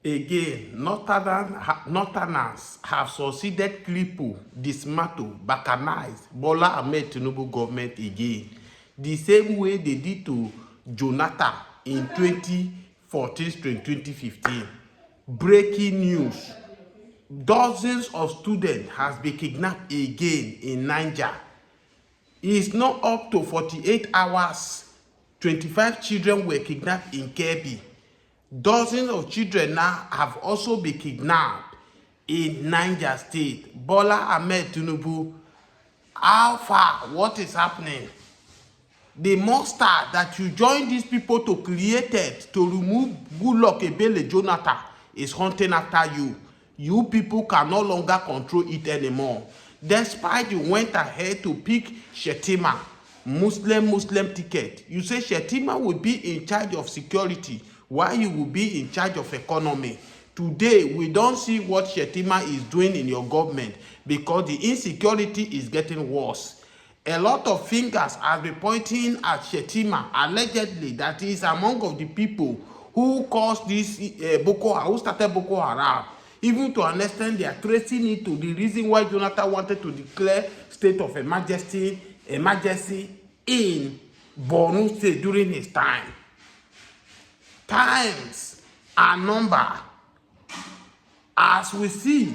Again, Northerners have succeeded cripple, dismantle, balkanize Bola Ahmed Tinubu government again. The same way they did to Jonathan in 2014-2015. Breaking news. Dozens of students has been kidnapped again in Niger. It's not up to 48 hours. 25 children were kidnapped in Kebbi. Dozens of children now have also been kidnapped in Niger State. Bola Ahmed Tinubu, how far? What is happening? The monster that you join these people to create it, to remove Goodluck Ebele Jonathan, is hunting after you. You people can no longer control it anymore. Despite you went ahead to pick Shetima, Muslim ticket, you say Shetima will be in charge of security while you will be in charge of economy. Today, we don't see what Shetima is doing in your government because the insecurity is getting worse. A lot of fingers have been pointing at Shetima, allegedly that he is among of the people who caused this who started Boko Haram. Even to an extent, they are tracing it to the reason why Jonathan wanted to declare state of emergency in Borno State during his time. Times are number. As we see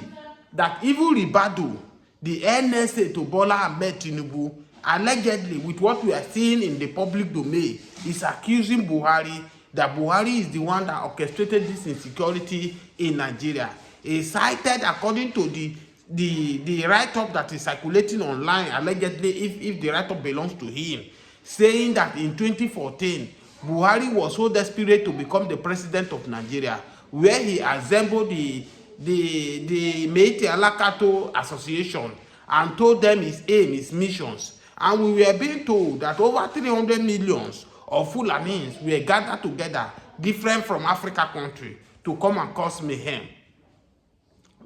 that even Ribadu, the NSA to Bola Ahmed Tinubu, allegedly with what we are seeing in the public domain, is accusing Buhari that Buhari is the one that orchestrated this insecurity in Nigeria. He cited, according to the write-up that is circulating online, allegedly, if the write-up belongs to him, saying that in 2014, Buhari was so desperate to become the president of Nigeria, where he assembled the Meite Alakato Association and told them his aim, his missions. And we were being told that over 300 millions of Fulanis were gathered together, different from Africa country, to come and cause mayhem.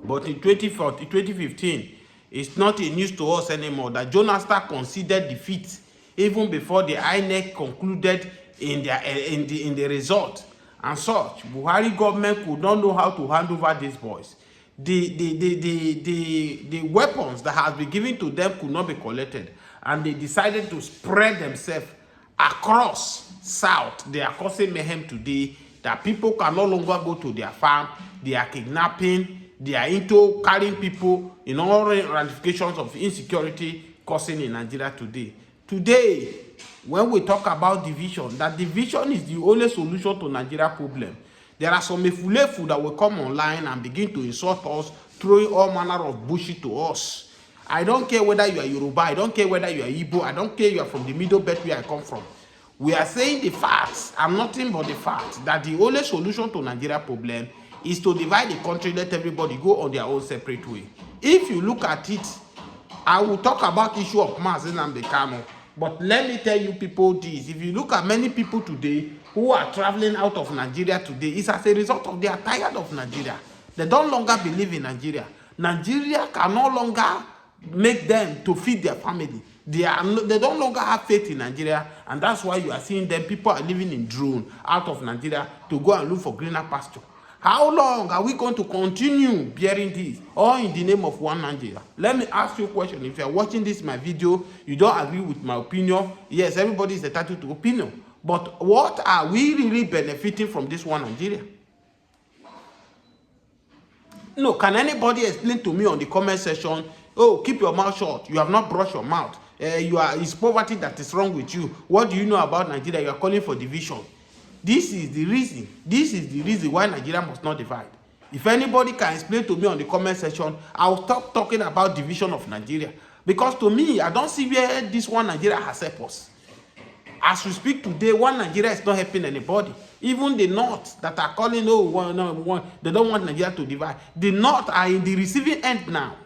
But in 2015, it's not a news to us anymore that Jonathan conceded defeat even before the INEC concluded in the result. And such, Buhari government could not know how to hand over these boys. The weapons that have been given to them could not be collected, and they decided to spread themselves across South. They are causing mayhem today that people can no longer go to their farm. They are kidnapping. They are into carrying people in all ramifications of insecurity causing in Nigeria today. Today, when we talk about division, that division is the only solution to Nigeria problem. There are some efulefu that will come online and begin to insult us, throwing all manner of bullshit to us. I don't care whether you are Yoruba, I don't care whether you are Igbo, I don't care you are from the Middle Belt where I come from. We are saying the facts and nothing but the facts that the only solution to Nigeria problem is to divide the country, let everybody go on their own separate way. If you look at it, I will talk about issue of Mazen and Bekano. But let me tell you people this. If you look at many people today who are traveling out of Nigeria today, it's as a result of they are tired of Nigeria. They don't longer believe in Nigeria. Nigeria can no longer make them to feed their family. They don't longer have faith in Nigeria, and that's why you are seeing them. People are living in drone out of Nigeria to go and look for greener pasture. How long are we going to continue bearing this, all in the name of one Nigeria? Let me ask you a question. If you are watching this my video, you don't agree with my opinion, yes, everybody is entitled to opinion. But what are we really benefiting from this one Nigeria? No, can anybody explain to me on the comment section, oh, keep your mouth shut, you have not brushed your mouth, it's poverty that is wrong with you. What do you know about Nigeria? You are calling for division. This is the reason. This is the reason why Nigeria must not divide. If anybody can explain to me on the comment section, I'll stop talking about division of Nigeria. Because to me, I don't see where this one Nigeria has helped us. As we speak today, one Nigeria is not helping anybody. Even the North that are calling, they don't want Nigeria to divide. The North are in the receiving end now.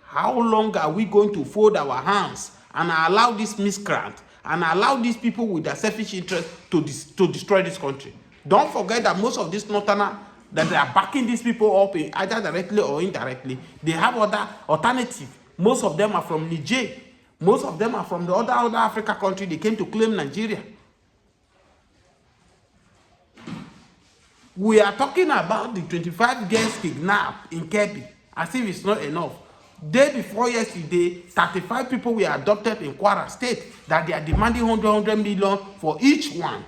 How long are we going to fold our hands and allow this miscreant and allow these people with their selfish interest to destroy this country? Don't forget that most of these Northerners that they are backing these people up, either directly or indirectly, they have other alternatives. Most of them are from Niger. Most of them are from the other Africa country. They came to claim Nigeria. We are talking about the 25 girls kidnapped in Kebbi, as if it's not enough. Day before yesterday, 35 people were adopted in Kwara State that they are demanding 100 million for each one.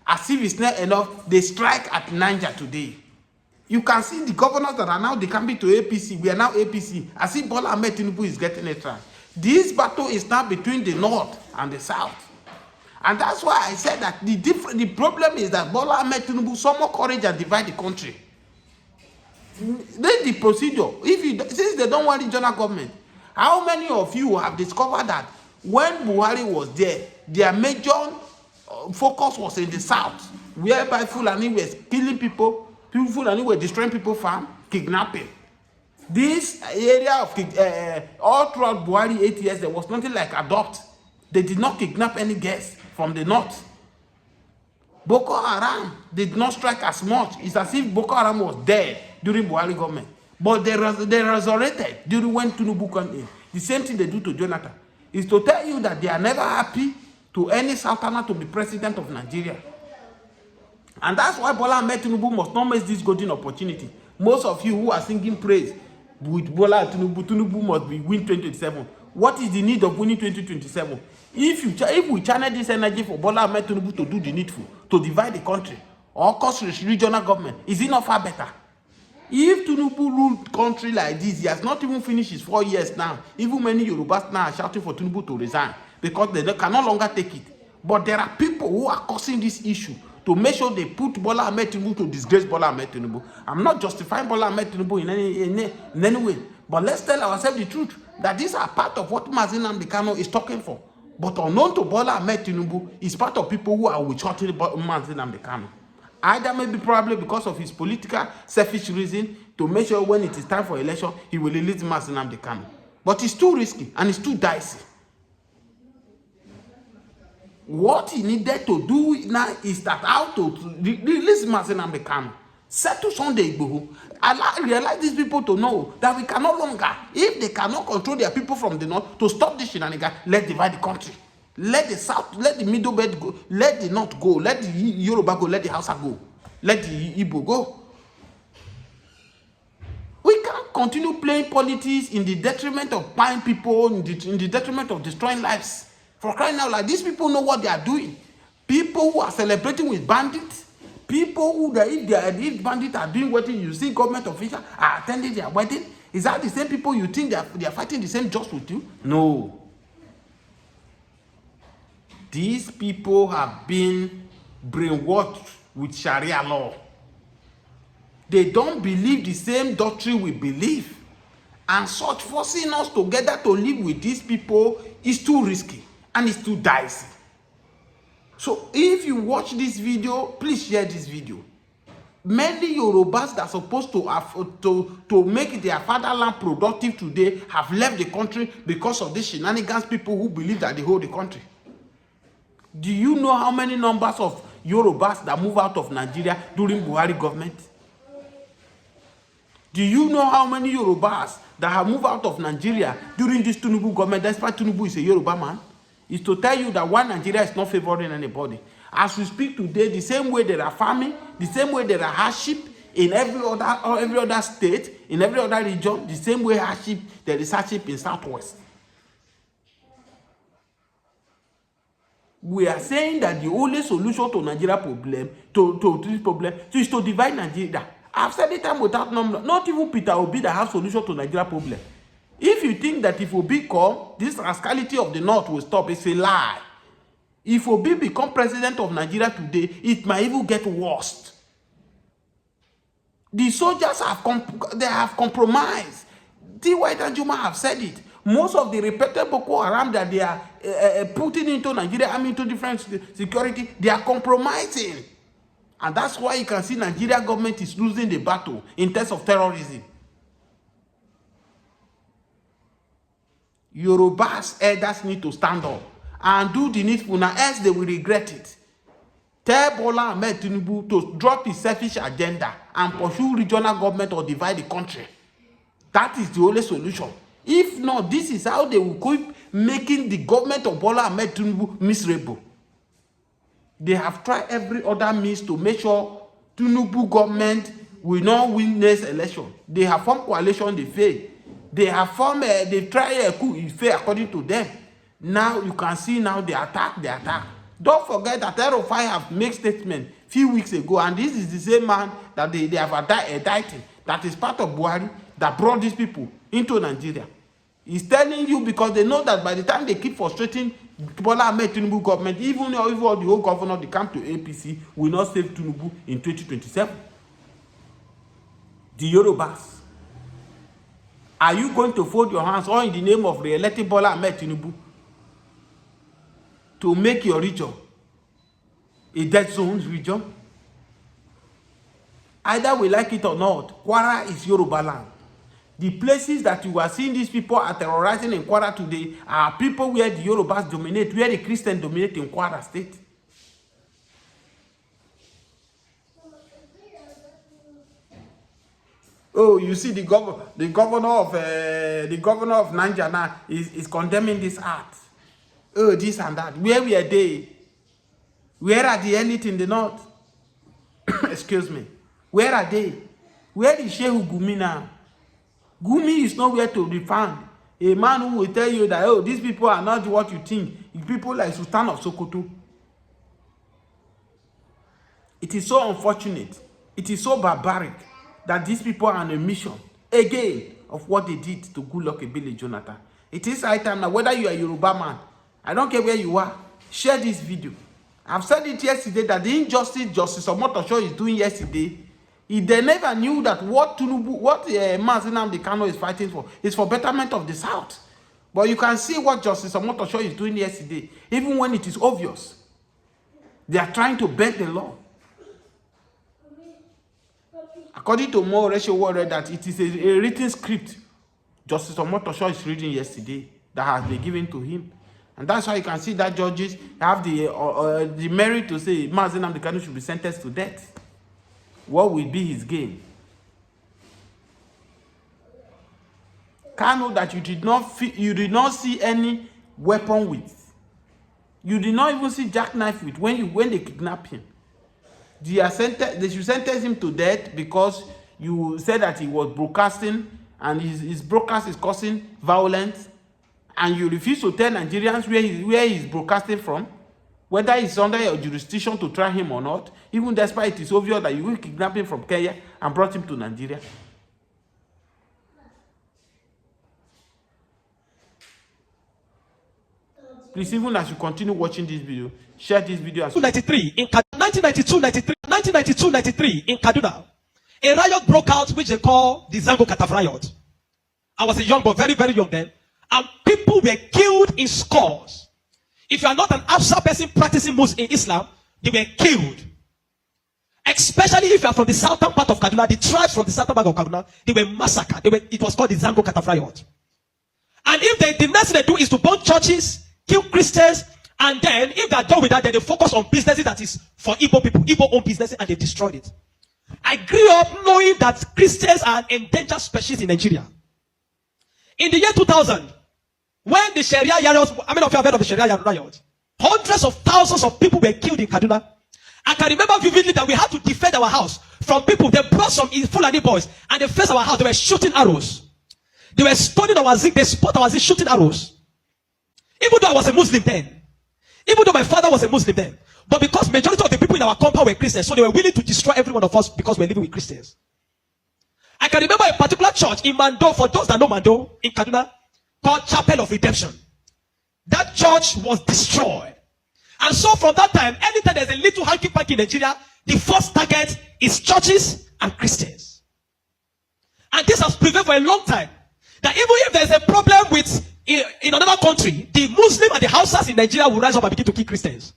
As if it's not enough, they strike at Niger today. You can see the governors that are now coming to APC. We are now APC. As if Bola Ahmed Tinubu is getting it right. This battle is now between the North and the South. And that's why I said that the problem is that Bola Ahmed Tinubu summon courage and divide the country. Then the procedure. Since they don't want regional government, how many of you have discovered that when Buhari was there, their major focus was in the South, whereby Fulani were killing people, Fulani were destroying people's farm, kidnapping. This area of all throughout Buhari 8 years, there was nothing like adopt. They did not kidnap any guests from the north. Boko Haram did not strike as much. It's as if Boko Haram was dead during Buhari government. But they resurrected during when Tinubu came in. The same thing they do to Jonathan. Is to tell you that they are never happy to any Sultan to be president of Nigeria. And that's why Bola Ahmed Tinubu must not miss this golden opportunity. Most of you who are singing praise with Bola Tinubu must be win 2027. What is the need of winning 2027? If we channel this energy for Bola Ahmed Tinubu to do the needful, to divide the country, or cause regional government, is it not far better? If Tinubu ruled country like this, he has not even finished his 4 years now. Even many Yorubas now are shouting for Tinubu to resign because they can no longer take it. But there are people who are causing this issue to make sure they put Bola Ahmed Tinubu to disgrace Bola Ahmed Tinubu. I'm not justifying Bola Ahmed Tinubu in any way, but let's tell ourselves the truth that these are part of what Mazi Nnamdi Kanu is talking for. But unknown to Bola Ahmed Tinubu is part of people who are witch-hunting Mazi Nnamdi Kanu. Either maybe probably because of his political selfish reason to make sure when it is time for election, he will release Mazi Nnamdi Kanu. But it's too risky and it's too dicey. What he needed to do now is that how to release Mazi Nnamdi Kanu, settle Sunday Igboho. I realize these people to know that we can no longer, if they cannot control their people from the north, to stop this shenanigan, let's divide the country. Let the south, let the middle belt go, let the north go, let the Yoruba go, let the Hausa go, let the Igbo go. We can't continue playing politics in the detriment of buying people, in the detriment of destroying lives. For crying out loud, these people know what they are doing. People who are celebrating with bandits, people who, if bandits are doing wedding, you see government officials are attending their wedding. Is that the same people you think they are fighting the same just with you? No. These people have been brainwashed with Sharia law. They don't believe the same doctrine we believe. And such forcing us together to live with these people is too risky and it's too dicey. So if you watch this video, please share this video. Many Yorubas that are supposed to make their fatherland productive today have left the country because of these shenanigans people who believe that they hold the country. Do you know how many numbers of Yorubas that move out of Nigeria during Buhari government? Do you know how many Yorubas that have moved out of Nigeria during this Tinubu government, despite Tinubu is a Yoruba man? Is to tell you that one Nigeria is not favoring anybody. As we speak today, the same way there are famine, the same way there are hardship in every other state, in every other region, the same way there is hardship in Southwest. We are saying that the only solution to Nigeria problem, to this problem, is to divide Nigeria. I've said it time without number. Not even Peter Obi that has solution to Nigeria problem. If you think that if Obi come, this rascality of the North will stop, it's a lie. If Obi become president of Nigeria today, it might even get worse. The soldiers have compromised. T.Y. Danjuma have said it. Most of the repeated Boko Haram that they are putting into Nigeria, into different security, they are compromising. And that's why you can see Nigeria government is losing the battle in terms of terrorism. Yoruba's elders need to stand up and do the needful now, else they will regret it. Tell Bola Ahmed Tinubu to drop his selfish agenda and pursue regional government or divide the country. That is the only solution. If not, this is how they will keep making the government of Bola Ahmed Tinubu miserable. They have tried every other means to make sure Tinubu government will not win next election. They have formed coalition, they fail. They have formed, they try a coup, it fail according to them. Now you can see now they attack, they attack. Don't forget that Erufai have made statement few weeks ago, and this is the same man that they have indicted, that is part of Buhari, that brought these people into Nigeria. He's telling you because they know that by the time they keep frustrating Bola Ahmed Tinubu government, even the whole governor, they come to APC, will not save Tinubu in 2027. The Yorubas. Are you going to fold your hands all in the name of re-electing Bola Ahmed Tinubu to make your region a dead zone region? Either we like it or not, Kwara is Yoruba land. The places that you are seeing these people are terrorizing in Kwara today are people where the Yorubas dominate, where the Christians dominate in Kwara state. Oh, you see the governor of Niger now is condemning this act. Oh, this and that. Where were they? Where are the elite in the north? Excuse me. Where are they? Where is Sheik Gumi now? Gumi is nowhere to be found. A man who will tell you that, oh, these people are not what you think. People like Sultan of Sokoto. It is so unfortunate. It is so barbaric that these people are on a mission, again, of what they did to Goodluck Ebele Jonathan. It is high time now, whether you are a Yoruba man, I don't care where you are, share this video. I've said it yesterday that the injustice Justice Omotosho is doing yesterday, they never knew that what Mazi Nnamdi Kanu is fighting for is for betterment of the South. But you can see what Justice Omotosho is doing yesterday, even when it is obvious. They are trying to bend the law. According to Mo Reshe, that it is a written script Justice Omotosho is reading yesterday that has been given to him. And that's why you can see that judges have the merit to say Mazi Nnamdi Kanu should be sentenced to death. What will be his gain? Kanu that you did not see any weapon with. You did not even see jackknife with when they kidnapped him. They should sentence him to death because you said that he was broadcasting and his broadcast is causing violence, and you refuse to tell Nigerians where he's broadcasting from, whether it's under your jurisdiction to try him or not, even despite it is obvious that you will kidnap him from Kenya and brought him to Nigeria. Please, even as you continue watching this video, share this video as well. 1992-93 in Kaduna, a riot broke out which they call the Zango Kataf riot. I was a young boy, very, very young then, and people were killed in scores. If you are not an Afsa person practicing Muslim in Islam, they were killed. Especially if you are from the southern part of Kaduna, the tribes from the southern part of Kaduna, they were massacred. It was called the Zango Kataf riot. And if the next thing they do is to burn churches, kill Christians, and then if they are done with that, then they focus on businesses that is for Igbo people, Igbo-owned businesses, and they destroyed it. I grew up knowing that Christians are an endangered species in Nigeria. In the year 2000, when the Sharia riots, how many of you have heard of the Sharia riot? Hundreds of thousands of people were killed in Kaduna. I can remember vividly that we had to defend our house from people. They brought some Fulani boys and they faced our house. They were shooting arrows. They were stoning our zinc. They spot our zinc shooting arrows. Even though I was a Muslim then. Even though my father was a Muslim then. But because majority of the people in our compound were Christians, so they were willing to destroy every one of us because we're living with Christians. I can remember a particular church in Mando, for those that know Mando, in Kaduna, called Chapel of Redemption. That church was destroyed. And so from that time, anytime there's a little hanky-panky in Nigeria, the first target is churches and Christians. And this has prevailed for a long time. That even if there's a problem with in another country, the Muslim and the Hausas in Nigeria will rise up and begin to kill Christians.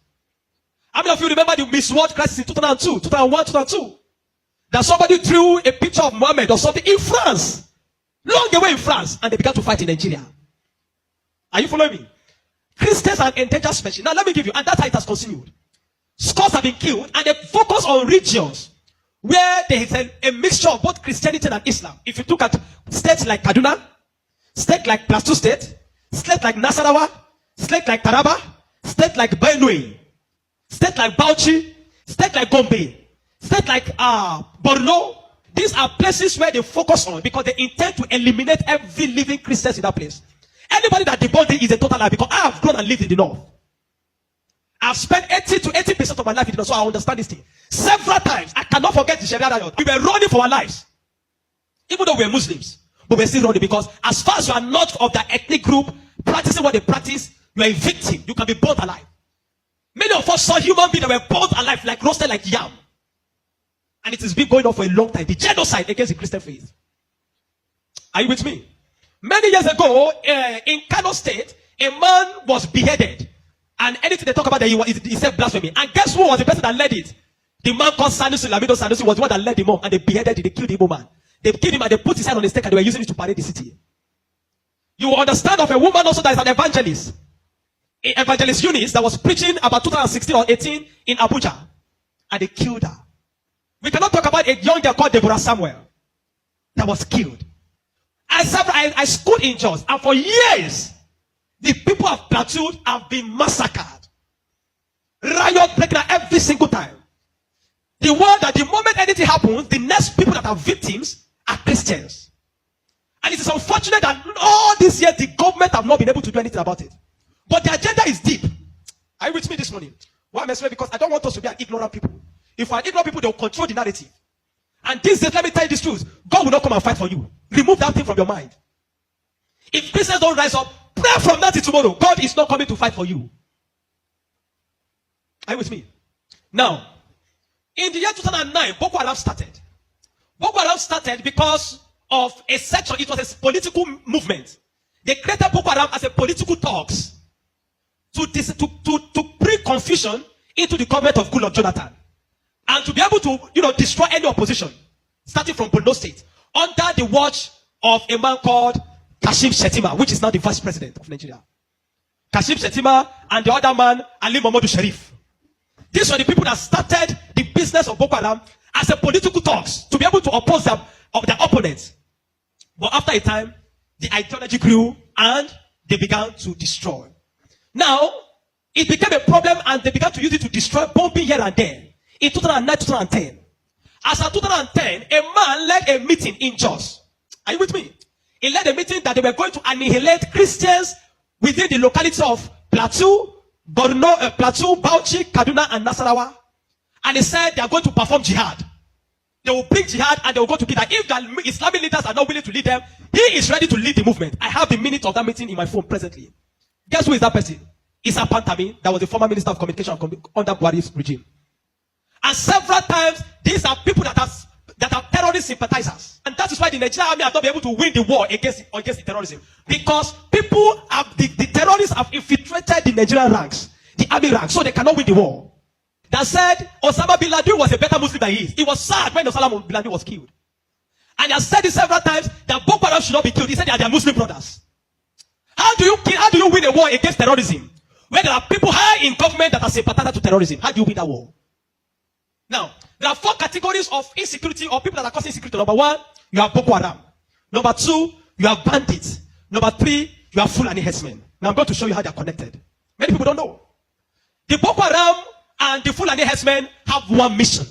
How many of you remember the Miss World crisis in 2002, 2001, 2002? That somebody drew a picture of Muhammad or something in France, long away in France, and they began to fight in Nigeria. Are you following me? Christians are endangered species. Now let me give you, and that's how it has continued. Scores have been killed, and they focus on regions where there is a mixture of both Christianity and Islam. If you look at states like Kaduna, states like Plateau State, states like Nasarawa, states like Taraba, states like Benue, states like Bauchi, states like Gombe, States like Borno, these are places where they focus on because they intend to eliminate every living Christian in that place. Anybody that debunked it is a total lie because I have grown and lived in the north. I've spent 80 to 80% of my life in the north, so I understand this thing. Several times, I cannot forget the Sharia riot. We were running for our lives. Even though we were Muslims, but we're still running because as far as you are not of that ethnic group, practicing what they practice, you are a victim. You can be burnt alive. Many of us saw human beings that were burnt alive, like roasted like yam. And it has been going on for a long time. The genocide against the Christian faith. Are you with me? Many years ago, in Kano State, a man was beheaded. And anything they talk about, he said blasphemy. And guess who was the person that led it? The man called Sanusi, Lamido Sanusi, was the one that led him on. And they beheaded him, they killed the Igbo man. They killed him and they put his head on the stake and they were using it to parade the city. You will understand of a woman also that is an evangelist. An evangelist Eunice that was preaching about 2016 or 18 in Abuja. And they killed her. We cannot talk about a young girl called Deborah Samuel that was killed. I schooled in Jos, and for years, the people of Plateau have been massacred. Riot breaking out every single time. The word that the moment anything happens, the next people that are victims are Christians. And it is unfortunate that all this year the government have not been able to do anything about it. But the agenda is deep. Are you with me this morning? Why am I saying? Because I don't want us to be an ignorant people. If we are ignorant people, they will control the narrative. And this days, let me tell you this truth. God will not come and fight for you. Remove that thing from your mind. If Christians don't rise up, pray from that till tomorrow. God is not coming to fight for you. Are you with me? Now, in the year 2009, Boko Haram started. Boko Haram started because of a section. It was a political movement. They created Boko Haram as a political talks to bring confusion into the government of Goodluck Jonathan. And to be able to, destroy any opposition, starting from Borno State, under the watch of a man called Kashim Shettima, which is now the vice president of Nigeria. Kashim Shettima and the other man, Ali Mohammed Sharif. These were the people that started the business of Boko Haram as a political talks to be able to oppose their opponents. But after a time, the ideology grew and they began to destroy. Now, it became a problem and they began to use it to destroy, bombing here and there. In 2009, 2010. As of 2010, a man led a meeting in Jos. Are you with me? He led a meeting that they were going to annihilate Christians within the locality of Plateau, Borno, Plateau, Bauchi, Kaduna, and Nasarawa. And he said they are going to perform jihad. They will bring jihad and they will go to kill that. If the Islamic leaders are not willing to lead them, he is ready to lead the movement. I have the minute of that meeting in my phone presently. Guess who is that person? Issa Pantami, that was the former minister of communication under Buhari's regime. And several times, these are people that are terrorist sympathizers. And that is why the Nigerian army has not been able to win the war against the terrorism. Because people the terrorists have infiltrated the Nigerian ranks, the army ranks, so they cannot win the war. That said, Osama bin Laden was a better Muslim than he is. He was sad when Osama bin Laden was killed. And he has said it several times that Boko Haram should not be killed. He said they are their Muslim brothers. How do you win a war against terrorism? When there are people high in government that are sympathizers to terrorism, how do you win that war? Now, there are 4 categories of insecurity or people that are causing insecurity. Number 1, you have Boko Haram. Number 2, you have bandits. Number 3, you have Fulani herdsmen. Now I'm going to show you how they are connected. Many people don't know. The Boko Haram and the Fulani herdsmen have one mission.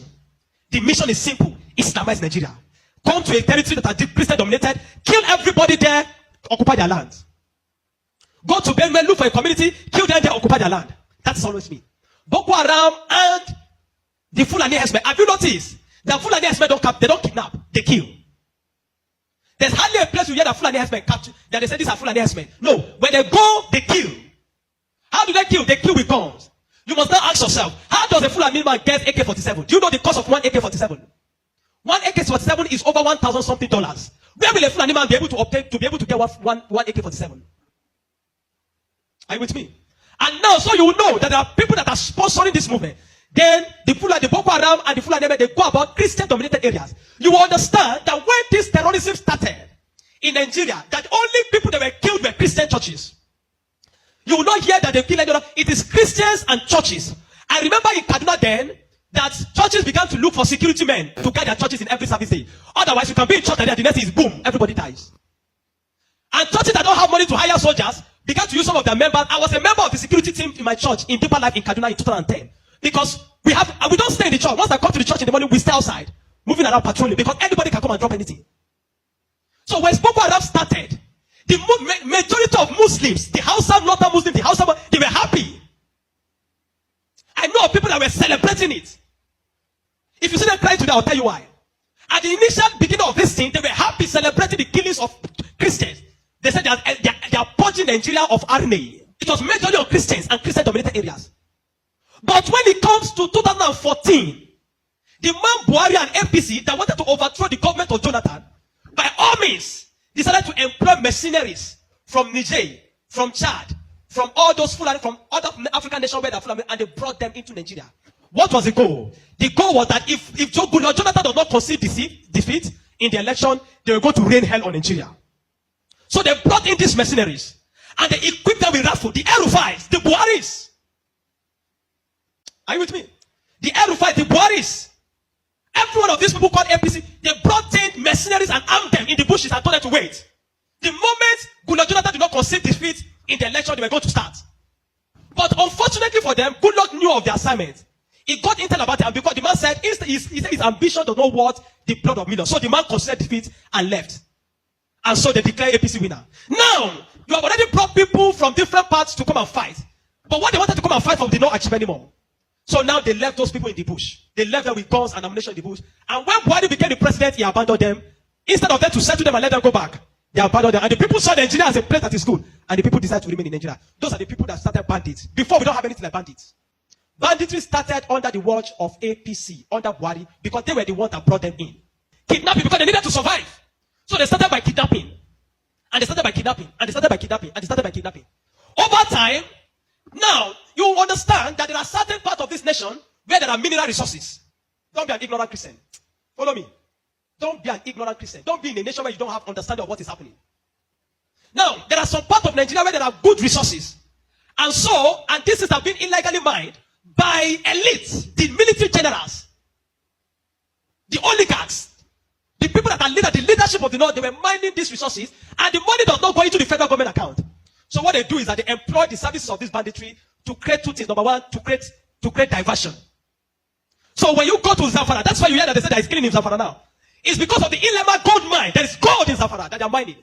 The mission is simple: Islamize Nigeria. Come to a territory that is Christian dominated, kill everybody there, occupy their land. Go to Benue, look for a community, kill them there, occupy their land. That's always me. Boko Haram and the Fulani herdsmen. Have you noticed that Fulani herdsmen they don't kidnap, they kill. There's hardly a place you hear that Fulani herdsmen capture that they say these are Fulani herdsmen. No, when they go, they kill. How do they kill? They kill with guns. You must now ask yourself, how does a Fulani man get AK-47? Do you know the cost of one AK-47? One AK-47 is over $1,000 something. Where will a Fulani man be able to obtain to be able to get one AK-47? Are you with me? And now, so you will know that there are people that are sponsoring this movement. Then the Boko Haram and the Fulani, they go about Christian-dominated areas. You will understand that when this terrorism started in Nigeria, that only people that were killed were Christian churches. You will not hear that they kill anyone. It is Christians and churches. I remember in Kaduna then that churches began to look for security men to guide their churches in every service day. Otherwise, you can be in church and the next is boom, everybody dies. And churches that don't have money to hire soldiers began to use some of their members. I was a member of the security team in my church in Deeper Life in Kaduna in 2010. Because we don't stay in the church. Once I come to the church in the morning, we stay outside, moving around patrolling, because anybody can come and drop anything. So when Boko Haram started, the majority of Muslims, the Hausa, Northern Muslims, they were happy. I know of people that were celebrating it. If you see them crying today, I'll tell you why. At the initial beginning of this thing, they were happy celebrating the killings of Christians. They said they are purging Nigeria of RNA. It was majorly on Christians and Christian-dominated areas. But when it comes to 2014, the man Buhari and APC that wanted to overthrow the government of Jonathan, by all means, decided to employ mercenaries from Niger, from Chad, from all those Fulani, from other African nations where they're Fulani, and they brought them into Nigeria. What was the goal? The goal was that if Jonathan does not concede defeat in the election, they will go to rain hell on Nigeria. So they brought in these mercenaries, and they equipped them with rifles, the Erufais, the Buharis. Are you with me? The Erufais, the Buharis. Every one of these people called APC, they brought in mercenaries and armed them in the bushes and told them to wait. The moment Jonathan did not concede defeat in the election, they were going to start. But unfortunately for them, Goodluck knew of the assignment. He got intel about it, because the man said his ambition does not worth the blood of millions. So the man considered defeat and left. And so they declared APC winner. Now, you have already brought people from different parts to come and fight. But what they wanted to come and fight for did not achieve anymore. So now they left those people in the bush. They left them with guns and ammunition in the bush. And when Buhari became the president, he abandoned them. Instead of them to settle them and let them go back, they abandoned them. And the people saw Nigeria as a place that is good. And the people decided to remain in Nigeria. Those are the people that started bandits. Before, we don't have anything like bandits. Banditry started under the watch of APC, under Buhari, because they were the ones that brought them in. Kidnapping, because they needed to survive. So they started by kidnapping. And they started by kidnapping. And they started by kidnapping. And they started by kidnapping. Over time, now, you understand that there are certain parts of this nation where there are mineral resources. Don't be an ignorant Christian. Follow me. Don't be an ignorant Christian. Don't be in a nation where you don't have understanding of what is happening. Now, there are some parts of Nigeria where there are good resources. And this has been illegally mined by elites, the military generals, the oligarchs, the people that are the leadership of the North. They were mining these resources, and the money does not go into the federal government account. So what they do is that they employ the services of this banditry to create two things. Number one, to create diversion. So when you go to Zamfara, that's why you hear that they say there is killing in Zamfara now. It's because of the Ilema gold mine. There is gold in Zamfara that they are mining.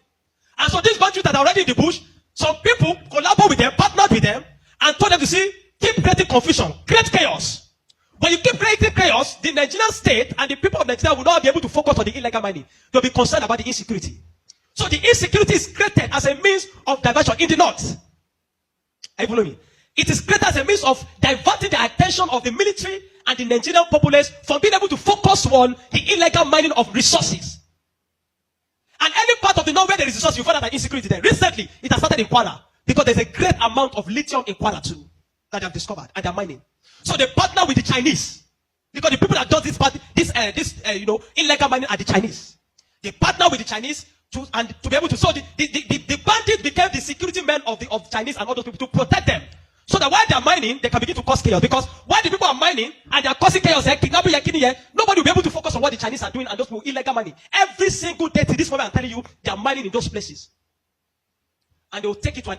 And so these bandits that are already in the bush, some people collaborate with them, partnered with them, and told them to keep creating confusion, create chaos. When you keep creating chaos, the Nigerian state and the people of Nigeria will not be able to focus on the illegal mining. They'll be concerned about the insecurity. So the insecurity is created as a means of diversion in the north. Are you following me? It is created as a means of diverting the attention of the military and the Nigerian populace from being able to focus on the illegal mining of resources. And any part of the north where there is resources, you find out that insecurity there. Recently, it has started in Kwara, because there's a great amount of lithium in Kwara too that they have discovered, and they're mining. So they partner with the Chinese, because the people that do this illegal mining are the Chinese. They partner with the Chinese to be able to. So the bandits became the security men of Chinese and all those people to protect them. So that while they're mining, they can begin to cause chaos. Because while the people are mining and they're causing chaos, kidnapping, nobody will be able to focus on what the Chinese are doing and those people illegal mining. Every single day to this moment, I'm telling you, they are mining in those places. And they will take it to an